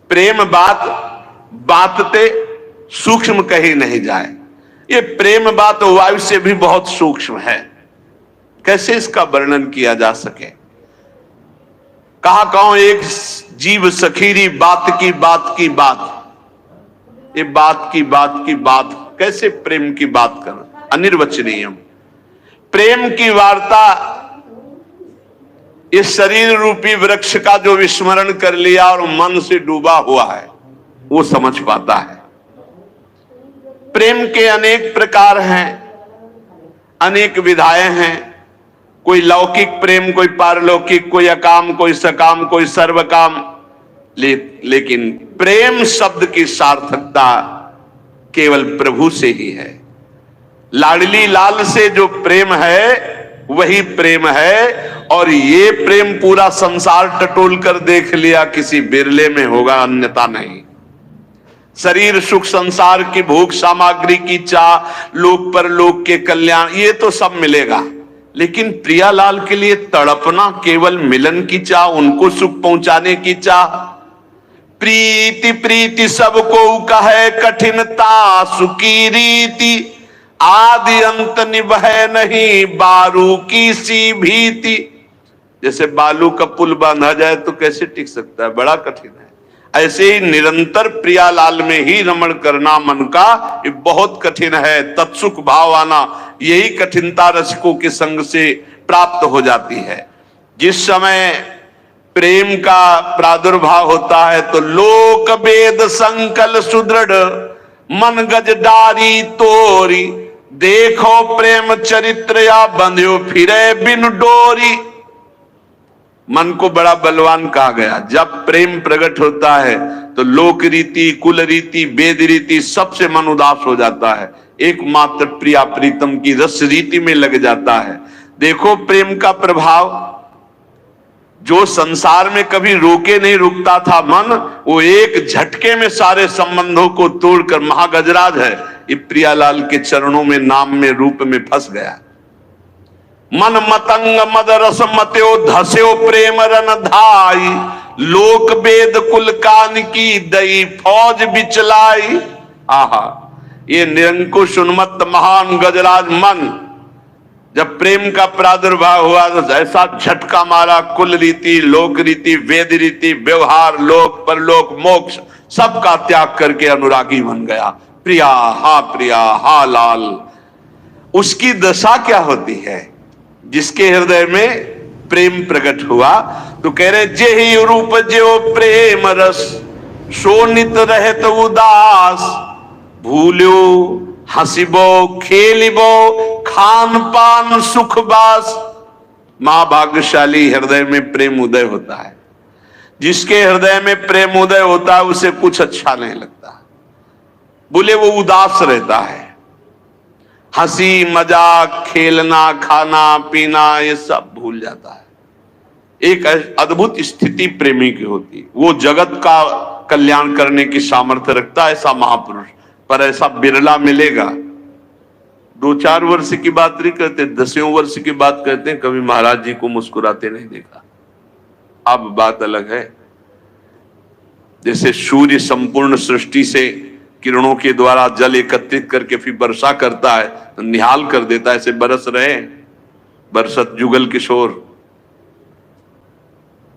प्रेम बात बातते सूक्ष्म कही नहीं जाए। ये प्रेम बात वायु से भी बहुत सूक्ष्म है, कैसे इसका वर्णन किया जा सके। कहा कहूं एक जीव सखीरी बात की बात की बात, ये बात की बात की बात कैसे प्रेम की बात कर, अनिर्वचनीय। प्रेम की वार्ता इस शरीर रूपी वृक्ष का जो विस्मरण कर लिया और मन से डूबा हुआ है वो समझ पाता है। प्रेम के अनेक प्रकार हैं, अनेक विधाएं हैं। कोई लौकिक प्रेम, कोई पारलौकिक, कोई अकाम, कोई सकाम, कोई सर्वकाम। लेकिन प्रेम शब्द की सार्थकता केवल प्रभु से ही है। लाडली लाल से जो प्रेम है वही प्रेम है, और ये प्रेम पूरा संसार टटोल कर देख लिया किसी बिरले में होगा, अन्यथा नहीं। शरीर सुख, संसार की भूख, सामग्री की चाह, लोक पर लोक के कल्याण, ये तो सब मिलेगा। लेकिन प्रियालाल के लिए तड़पना केवल मिलन की चाह, उनको सुख पहुंचाने की चाह। प्रीति प्रीति सबको कहे कठिनता सुखी रीति, आदि अंत निभय नहीं बारू की सी भीति। जैसे बालू का पुल बांधा जाए तो कैसे टिक सकता है, बड़ा कठिन है। ऐसे ही निरंतर प्रियालाल में ही रमण करना मन का ये बहुत कठिन है। तत्सुख भाव आना, यही कठिनता रसिकों के संग से प्राप्त हो जाती है। जिस समय प्रेम का प्रादुर्भाव होता है तो लोक वेद संकल सुदृढ़, मन गज डारी तोरी, देखो प्रेम चरित्र या बंध्यो फिरे बिन डोरी। मन को बड़ा बलवान कहा गया। जब प्रेम प्रकट होता है तो लोक रीति, कुल रीति, वेद रीति सबसे मन उदास हो जाता है, एकमात्र प्रिया प्रीतम की रस रीति में लग जाता है। देखो प्रेम का प्रभाव, जो संसार में कभी रोके नहीं रुकता था मन, वो एक झटके में सारे संबंधों को तोड़कर महागजराज है, ये प्रियालाल के चरणों में, नाम में, रूप में फंस गया। मन मतंग मद रस मत्यो धस्यो प्रेम रन धाई, लोक वेद कुल कान की दई फौज बिचलाई। आहा, ये निरंकुश उन्मत्त महान गजराज मन जब प्रेम का प्रादुर्भाव हुआ तो ऐसा झटका मारा, कुल रीति, लोक रीति, वेद रीति, व्यवहार, लोक परलोक, मोक्ष सबका त्याग करके अनुरागी बन गया। प्रिया हा लाल। उसकी दशा क्या होती है जिसके हृदय में प्रेम प्रकट हुआ? तो कह रहे जेहि रूप जो प्रेम रस, शोनित रहत उदास, भूल्यो हसिबो खेलिबो खान पान सुख बास। महाभाग्यशाली हृदय में प्रेम उदय होता है। जिसके हृदय में प्रेम उदय होता है उसे कुछ अच्छा नहीं लगता, बोले वो उदास रहता है। हंसी मजाक, खेलना, खाना पीना, ये सब भूल जाता है। एक अद्भुत स्थिति प्रेमी की होती, वो जगत का कल्याण करने की सामर्थ्य रखता है ऐसा महापुरुष, पर ऐसा बिरला मिलेगा। 2-4 वर्ष की बात नहीं करते, 10वें वर्ष की बात करते हैं। कभी महाराज जी को मुस्कुराते नहीं देखा। अब बात अलग है। जैसे सूर्य संपूर्ण सृष्टि से किरणों के द्वारा जल एकत्रित करके फिर वर्षा करता है तो निहाल कर देता है, ऐसे बरस रहे बरसत जुगल किशोर।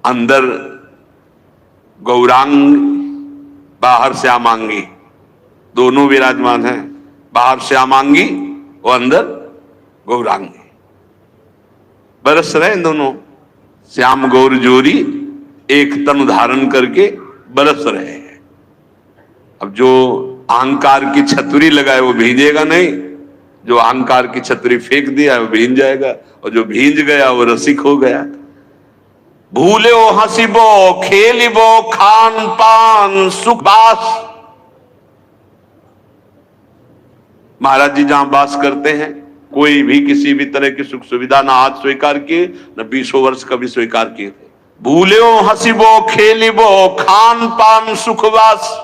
अंदर गौरांग, बाहर श्यामांगी, दोनों विराजमान हैं। बाहर श्यामांगी और अंदर गौरांगी, बरस रहे दोनों। श्याम गौर जोरी एक तन धारण करके बरस रहे हैं। अब जो अहंकार की छतरी लगाए वो भींजेगा नहीं, जो अहंकार की छतरी फेंक दिया वो भींज जाएगा, और जो भींज गया वो रसिक हो गया। भूलो हंसिबो खेलिबो खान पान सुख बास। महाराज जी जहां बास करते हैं कोई भी किसी भी तरह की सुख सुविधा ना आज स्वीकार किए, न 20 वर्ष कभी स्वीकार किए थे। भूलो हंसिबो खेलिबो खान पान सुखवास।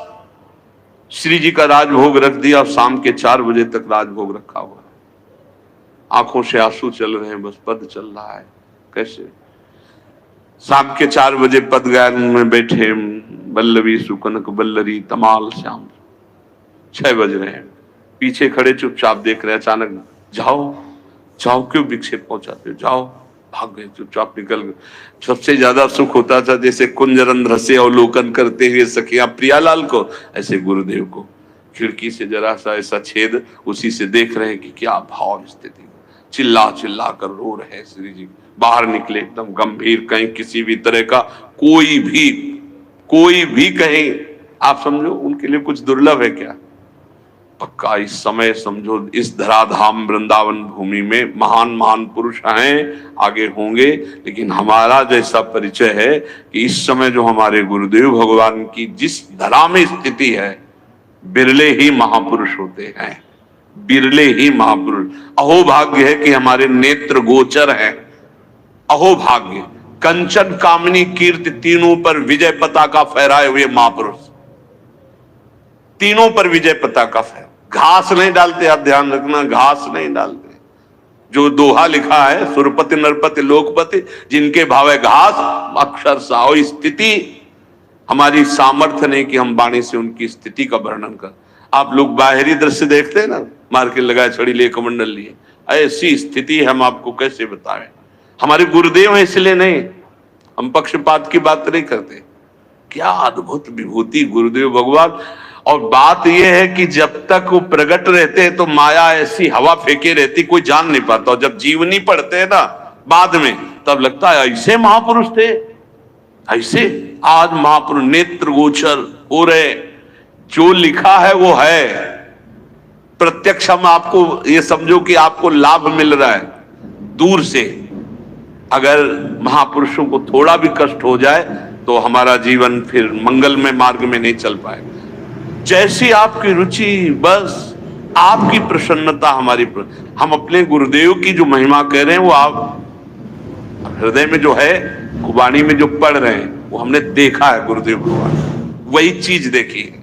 श्री जी का राजभोग रख दिया, शाम के 4 बजे तक राजभोग रखा हुआ है। आंखों से आंसू चल रहे हैं, बस पद चल रहा है। कैसे? शाम के 4 बजे पद गायन में बैठे, बल्लवी सुकनक बल्लरी तमाल श्याम। 6 बज रहे हैं, पीछे खड़े चुपचाप देख रहे हैं। अचानक जाओ जाओ, क्यों विक्षेप पहुंचाते हो, जाओ। भाग गए, चुपचाप निकल गए। सबसे ज्यादा सुख होता था जैसे कुंजरंध्र से अवलोकन करते हुए सखिया प्रियालाल को, ऐसे गुरुदेव को खिड़की से जरा सा ऐसा छेद, उसी से देख रहे हैं कि क्या भाव स्थिति। चिल्ला चिल्ला कर रो रहे हैं श्री जी। बाहर निकले एकदम गंभीर, कहीं किसी भी तरह का कोई भी कहीं आप समझो उनके लिए कुछ दुर्लभ है क्या? पक्का इस समय समझो इस धराधाम वृंदावन भूमि में महान महान पुरुष हैं, आगे होंगे, लेकिन हमारा जैसा परिचय है कि इस समय जो हमारे गुरुदेव भगवान की जिस धरा में स्थिति है, बिरले ही महापुरुष होते हैं, बिरले ही महापुरुष। अहो भाग्य है कि हमारे नेत्र गोचर हैं, अहो भाग्य। कंचन कामिनी कीर्ति तीनों पर विजय पताका फहराए हुए महापुरुष, तीनों पर विजय पताका फहराए। घास नहीं डालते, आप ध्यान रखना, घास नहीं डालते। जो दोहा लिखा है, सुरपति नरपति लोकपति जिनके भावे घास, अक्षर सा। स्थिति हमारी सामर्थ्य नहीं कि हम वाणी से उनकी स्थिति का वर्णन कर। आप लोग बाहरी दृश्य देखते हैं ना, मार के लगाए छड़ी लिए कमंडल लिए, ऐसी स्थिति हम आपको कैसे बताएं। हमारे गुरुदेव हैं इसलिए नहीं, हम पक्षपात की बात नहीं करते। क्या अद्भुत विभूति गुरुदेव भगवान। और बात यह है कि जब तक वो प्रकट रहते हैं तो माया ऐसी हवा फेंके रहती, कोई जान नहीं पाता। और जब जीवनी पढ़ते हैं ना बाद में, तब लगता है ऐसे महापुरुष थे, ऐसे आज महापुरुष नेत्र गोचर हो रहे। जो लिखा है वो है प्रत्यक्ष। हम आपको ये समझो कि आपको लाभ मिल रहा है दूर से। अगर महापुरुषों को थोड़ा भी कष्ट हो जाए तो हमारा जीवन फिर मंगलमय मार्ग में नहीं चल पाएगा। जैसी आपकी रुचि, बस आपकी प्रसन्नता हमारी हम अपने गुरुदेव की जो महिमा कह रहे हैं वो आप हृदय में जो है, वाणी में जो पढ़ रहे हैं, वो हमने देखा है गुरुदेव भगवान, वही चीज देखी है।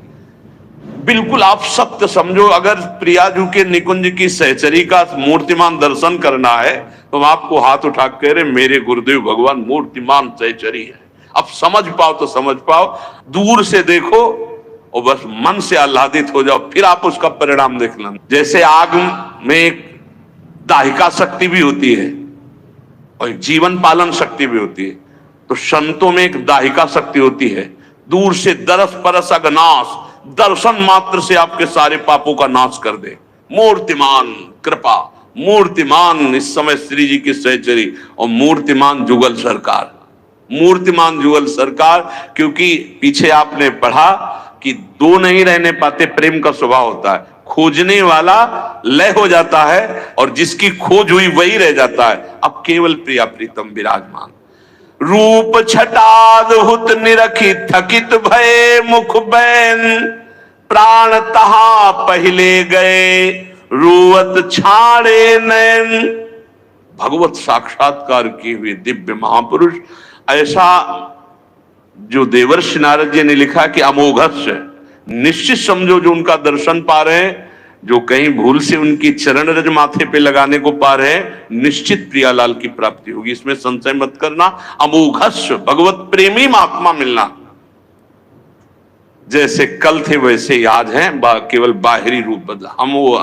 बिल्कुल आप सत्य समझो। अगर प्रियाजू के निकुंज की सहचरी का मूर्तिमान दर्शन करना है तो हम आपको हाथ उठा कर कह रहे मेरे गुरुदेव भगवान मूर्तिमान सहचरी है। अब समझ पाओ तो समझ पाओ, दूर से देखो और बस मन से आह्लादित हो जाओ, फिर आप उसका परिणाम देखना। जैसे आग में एक दाहिका शक्ति भी होती है और एक जीवन पालन शक्ति भी होती है, तो संतों में एक दाहिका शक्ति होती है। दूर से दरस परस अगनाश, दर्शन मात्र से आपके सारे पापों का नाश कर दे। मूर्तिमान कृपा, मूर्तिमान इस समय श्री जी की सहचरी और मूर्तिमान जुगल सरकार, मूर्तिमान जुगल सरकार। क्योंकि पीछे आपने पढ़ा कि दो नहीं रहने पाते, प्रेम का स्वभाव होता है। खोजने वाला लय हो जाता है और जिसकी खोज हुई वही रह जाता है। अब केवल प्रिया प्रीतम विराजमान। रूप छटाद हुत निरखी थकित भय मुख बैन, प्राण तहा पहले गए रुवत छाड़े नैन। भगवत साक्षात्कार किए हुए दिव्य महापुरुष। ऐसा जो देवर्षि नारद जी ने लिखा कि अमोघस्य, निश्चित समझो जो उनका दर्शन पा रहे हैं, जो कहीं भूल से उनकी चरण रज माथे पे लगाने को पा रहे हैं, निश्चित प्रियालाल की प्राप्ति होगी, इसमें संशय मत करना। अमोघस्य भगवत प्रेमी महात्मा मिलना। जैसे कल थे वैसे ही आज हैं, केवल बाहरी रूप बदला। हम वो